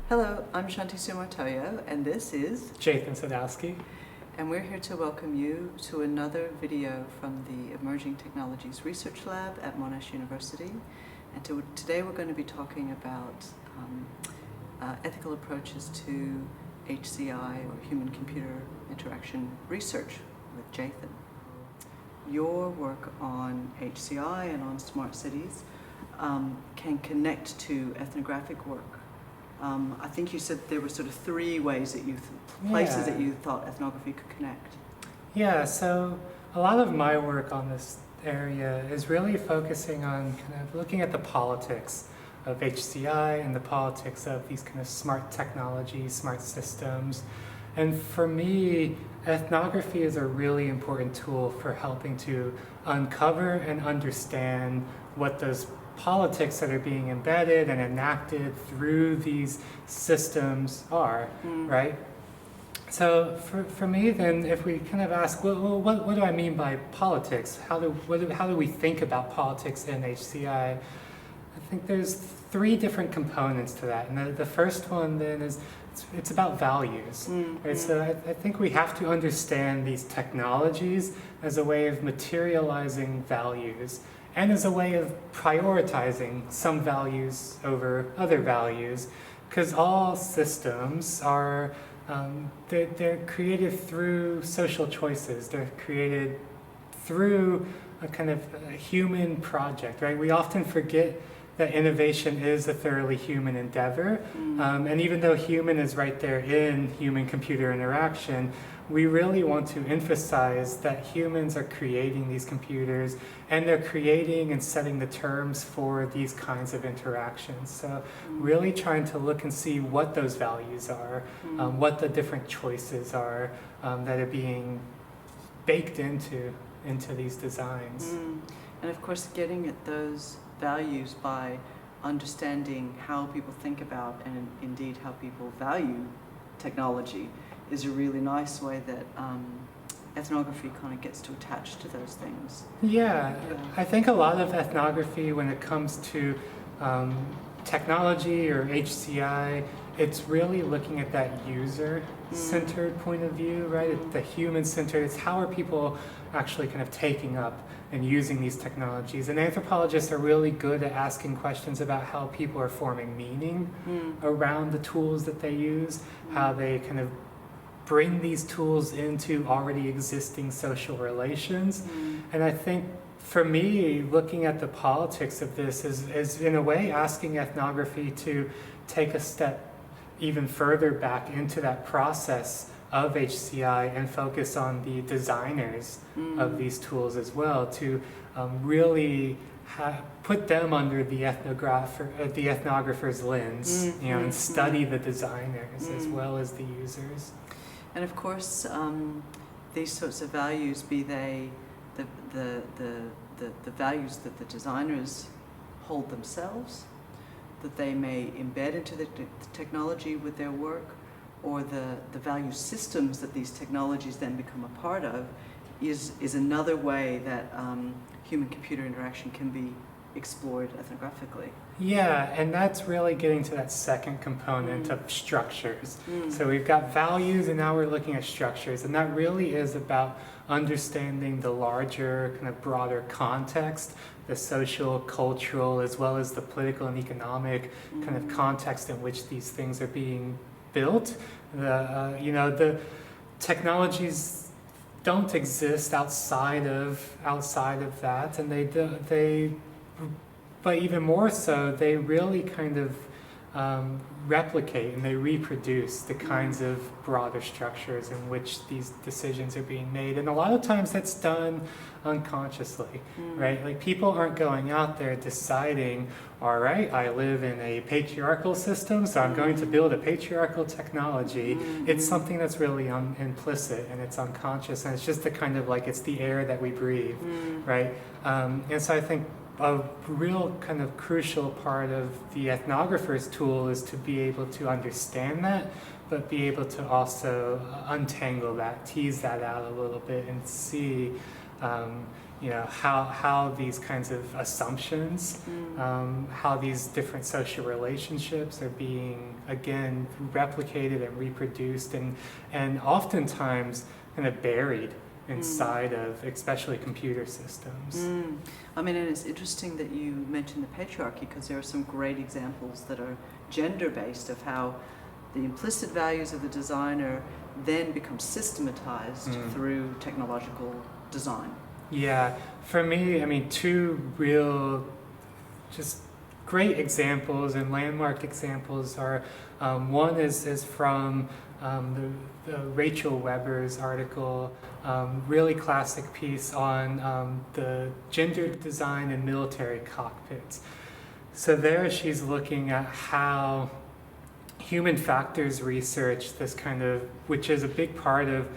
Hello, I'm Shanti Sumartoyo, and this is Jathan Sadowski. and we're here to welcome you to another video from the Emerging Technologies Research Lab at Monash University. And today we're going to be talking about ethical approaches to HCI, or human-computer interaction research, with Jathan. Your work on HCI and on smart cities can connect to ethnographic work. I think you said there were sort of three ways that places that you thought ethnography could connect. Yeah, so a lot of my work on this area is really focusing on kind of looking at the politics of HCI and the politics of these kind of smart technologies, smart systems. And for me, ethnography is a really important tool for helping to uncover and understand what those politics that are being embedded and enacted through these systems are, right? So for me then, if we kind of ask, well, what do I mean by politics? How do we think about politics in HCI? I think there's three different components to that. And the first one then is it's about values. Right? So I think we have to understand these technologies as a way of materializing values and as a way of prioritizing some values over other values, because all systems are they're created through social choices. They're created through a kind of a human project, right? We often forget that innovation is a thoroughly human endeavor, and even though human is right there in human-computer interaction, we really want to emphasize that humans are creating these computers, and they're creating and setting the terms for these kinds of interactions. So really trying to look and see what those values are, what the different choices are that are being baked into these designs. And of course, getting at those values by understanding how people think about and indeed how people value technology is a really nice way that ethnography kind of gets to attach to those things. Yeah, I think a lot of ethnography, when it comes to technology or HCI, it's really looking at that user-centered point of view, right? The human-centered. It's how are people actually kind of taking up and using these technologies. And anthropologists are really good at asking questions about how people are forming meaning around the tools that they use, how they kind of bring these tools into already existing social relations. And I think for me, looking at the politics of this is in a way asking ethnography to take a step even further back into that process of HCI and focus on the designers of these tools as well, to really put them under the ethnographer's lens, and study the designers as well as the users. And of course, these sorts of values, be they the values that the designers hold themselves, that they may embed into the technology with their work, or the value systems that these technologies then become a part of, is another way that human-computer interaction can be explored ethnographically. Yeah, and that's really getting to that second component of structures. So we've got values, and now we're looking at structures, and that really is about understanding the larger, kind of broader context, the social, cultural, as well as the political and economic kind of context in which these things are being built. The technologies don't exist outside of that, and but even more so, they really kind of replicate and they reproduce the kinds of broader structures in which these decisions are being made. And a lot of times that's done unconsciously, right? Like people aren't going out there deciding, all right, I live in a patriarchal system, so I'm going to build a patriarchal technology. It's something that's really implicit and it's unconscious, and it's just the kind of like, it's the air that we breathe, right? And so I think a real kind of crucial part of the ethnographer's tool is to be able to understand that, but be able to also untangle that, tease that out a little bit and see, how these kinds of assumptions, how these different social relationships are being, again, replicated and reproduced and oftentimes kind of buried inside of especially computer systems. I mean, and it's interesting that you mentioned the patriarchy, because there are some great examples that are gender-based of how the implicit values of the designer then become systematized through technological design. Yeah, for me, I mean, two real just great examples and landmark examples are, one is from the Rachel Weber's article, really classic piece on the gender design in military cockpits. So there she's looking at how human factors research, this kind of, which is a big part of,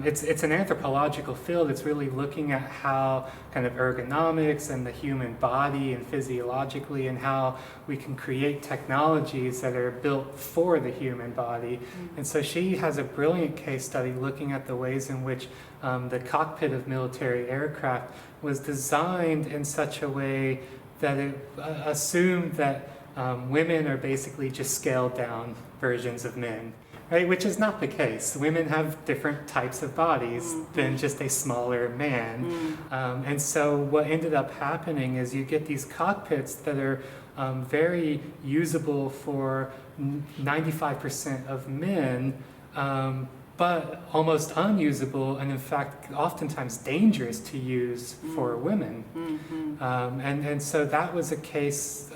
it's an anthropological field. It's really looking at how kind of ergonomics and the human body and physiologically and how we can create technologies that are built for the human body. And so she has a brilliant case study looking at the ways in which the cockpit of military aircraft was designed in such a way that it assumed that women are basically just scaled down versions of men. Right, which is not the case. Women have different types of bodies than just a smaller man. And so what ended up happening is you get these cockpits that are very usable for 95% of men, but almost unusable and in fact oftentimes dangerous to use for women. And so that was a case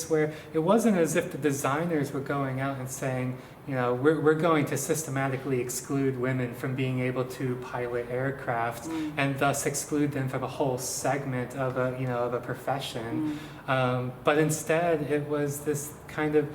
where it wasn't as if the designers were going out and saying, we're going to systematically exclude women from being able to pilot aircraft and thus exclude them from a whole segment of a profession. But instead it was this kind of,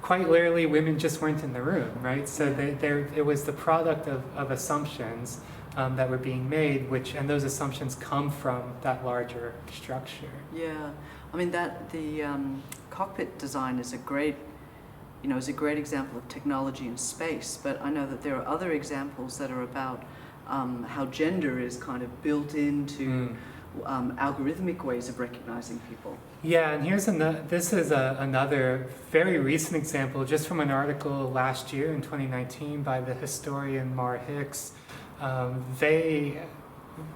quite literally, women just weren't in the room, right? So it was the product of assumptions that were being made, and those assumptions come from that larger structure. Yeah, I mean the cockpit design is a great example of technology in space. But I know that there are other examples that are about how gender is kind of built into algorithmic ways of recognizing people. Yeah, and this is another very recent example, just from an article last year in 2019 by the historian Mar Hicks. They,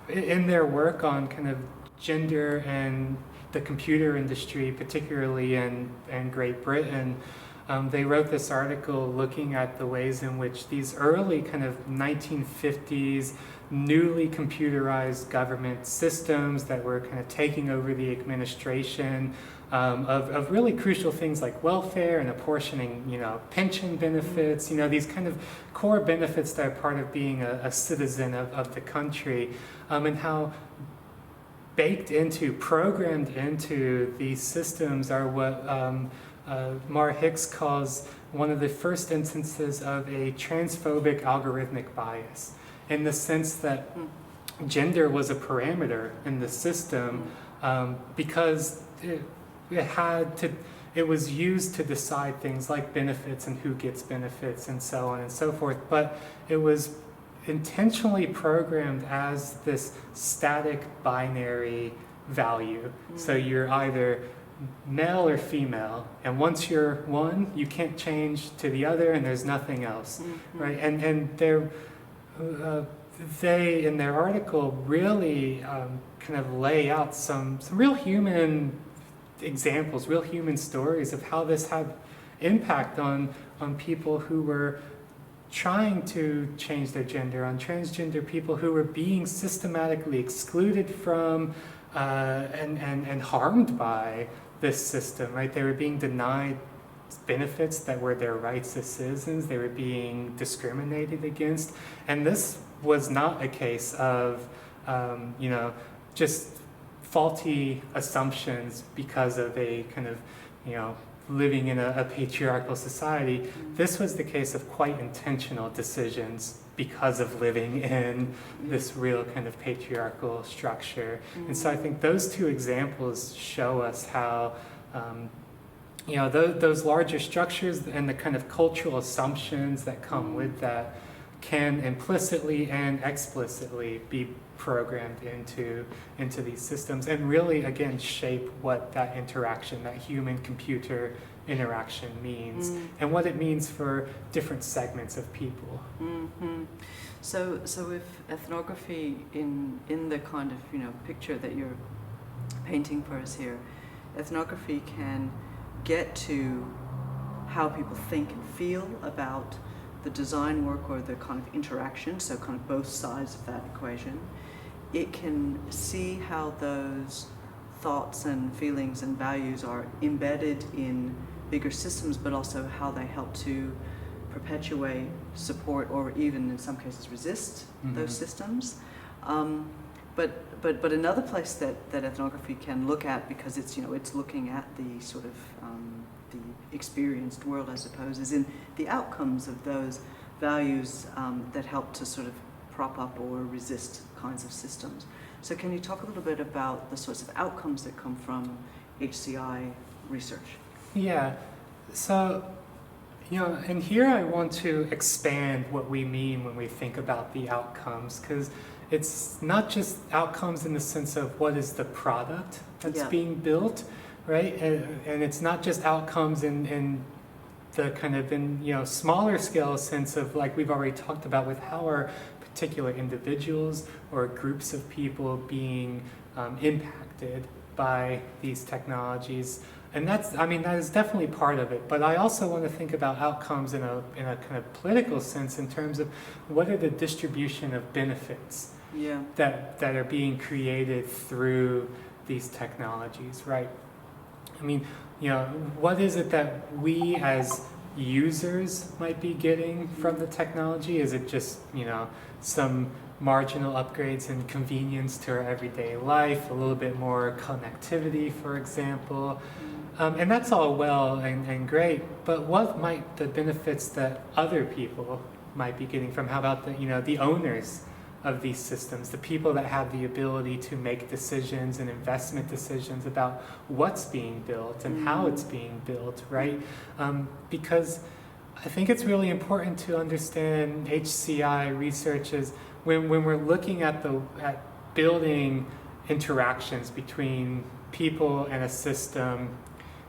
in their work on kind of gender and the computer industry, particularly in Great Britain, they wrote this article looking at the ways in which these early kind of 1950s newly computerized government systems that were kind of taking over the administration of really crucial things like welfare and apportioning, pension benefits, these kind of core benefits that are part of being a citizen of the country, and how programmed into these systems are what Mar Hicks calls one of the first instances of a transphobic algorithmic bias, in the sense that gender was a parameter in the system because it was used to decide things like benefits and who gets benefits and so on and so forth, but it was intentionally programmed as this static binary value. So you're either male or female, and once you're one, you can't change to the other, and there's nothing else, right? And they in their article really kind of lay out some real human examples, real human stories of how this had impact on people who were trying to change their gender, on transgender people who were being systematically excluded from and harmed by this system, right? They were being denied benefits that were their rights as citizens. They were being discriminated against. And this was not a case of, just faulty assumptions because of a kind of, living in a patriarchal society. This was the case of quite intentional decisions because of living in this real kind of patriarchal structure. And so I think those two examples show us how, those larger structures and the kind of cultural assumptions that come with that can implicitly and explicitly be programmed into these systems, and really again shape what that interaction, that human-computer interaction means, and what it means for different segments of people. Mm-hmm. So with ethnography in the kind of picture that you're painting for us here, ethnography can get to how people think and feel about the design work or the kind of interaction, so kind of both sides of that equation. It can see how those thoughts and feelings and values are embedded in bigger systems, but also how they help to perpetuate, support, or even in some cases resist those systems. But another place that ethnography can look at, because it's it's looking at the sort of the experienced world, I suppose, is in the outcomes of those values that help to sort of prop up or resist kinds of systems. So can you talk a little bit about the sorts of outcomes that come from HCI research? Yeah, so and here I want to expand what we mean when we think about the outcomes, because it's not just outcomes in the sense of what is the product that's being built, right? And it's not just outcomes in the kind of smaller scale sense of, like we've already talked about, with how are particular individuals or groups of people being impacted by these technologies. And that is definitely part of it. But I also want to think about outcomes in a kind of political sense, in terms of what are the distribution of benefits that are being created through these technologies, right? I mean, what is it that we as users might be getting from the technology? Is it just, some marginal upgrades and convenience to our everyday life, a little bit more connectivity, for example? And that's all well and great, but what might the benefits that other people might be getting from, how about the owners of these systems, the people that have the ability to make decisions and investment decisions about what's being built and how it's being built, right? Because I think it's really important to understand HCI research is when we're looking at building interactions between people and a system.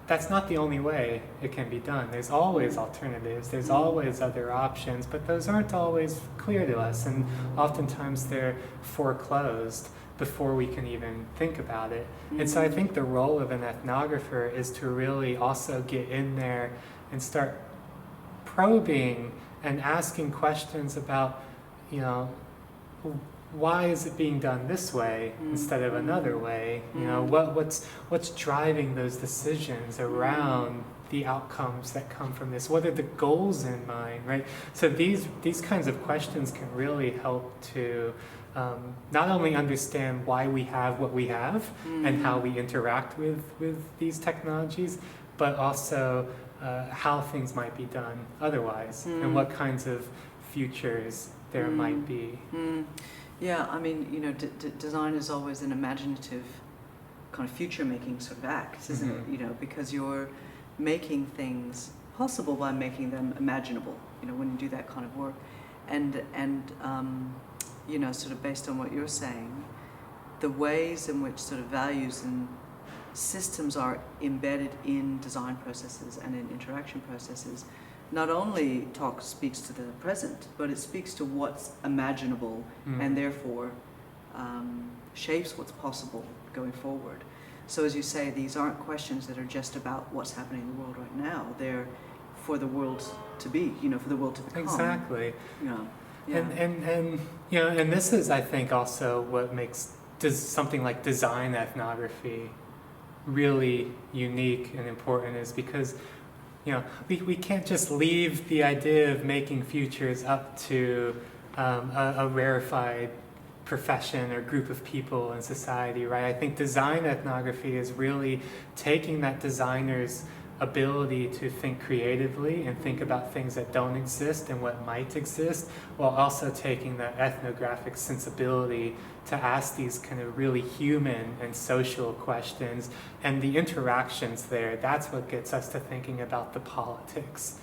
That's not the only way it can be done. There's always alternatives, there's always other options, but those aren't always clear to us, and oftentimes they're foreclosed before we can even think about it. And so I think the role of an ethnographer is to really also get in there and start probing and asking questions about, why is it being done this way instead of another way? What's driving those decisions around the outcomes that come from this? What are the goals in mind, right? So these kinds of questions can really help to not only understand why we have what we have and how we interact with these technologies, but also how things might be done otherwise and what kinds of futures there might be. Yeah, I mean, design is always an imaginative kind of future-making sort of act, isn't it? Because you're making things possible by making them imaginable, when you do that kind of work. And sort of based on what you're saying, the ways in which sort of values and systems are embedded in design processes and in interaction processes not only speaks to the present, but it speaks to what's imaginable and therefore shapes what's possible going forward. So as you say, these aren't questions that are just about what's happening in the world right now. They're for the world to be, for the world to become. Exactly. Yeah. And this is, I think, also what makes something like design ethnography really unique and important, is because we can't just leave the idea of making futures up to a rarefied profession or group of people in society, right? I think design ethnography is really taking that designer's ability to think creatively and think about things that don't exist and what might exist, while also taking that ethnographic sensibility to ask these kind of really human and social questions, and the interactions there, that's what gets us to thinking about the politics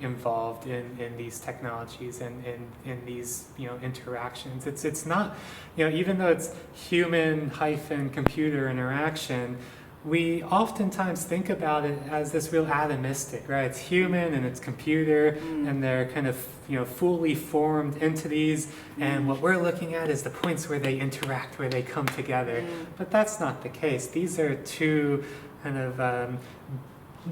involved in these technologies and in these interactions. It's not, even though it's human-computer interaction, we oftentimes think about it as this real atomistic, right? It's human and it's computer, and they're kind of fully formed entities, and what we're looking at is the points where they interact, where they come together. But that's not the case. These are two kind of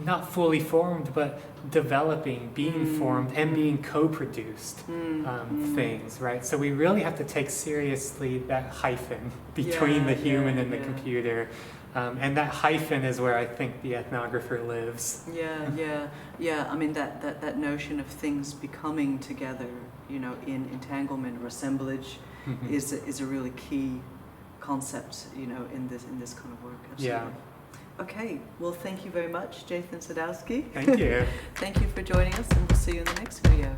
not fully formed, but developing, being formed, and being co-produced things, right? So we really have to take seriously that hyphen between the human and the computer. And that hyphen is where I think the ethnographer lives. Yeah. I mean, that notion of things becoming together, in entanglement or assemblage, is a really key concept, in this kind of work. Absolutely. Yeah. Okay. Well, thank you very much, Jathan Sadowski. Thank you. Thank you for joining us, and we'll see you in the next video.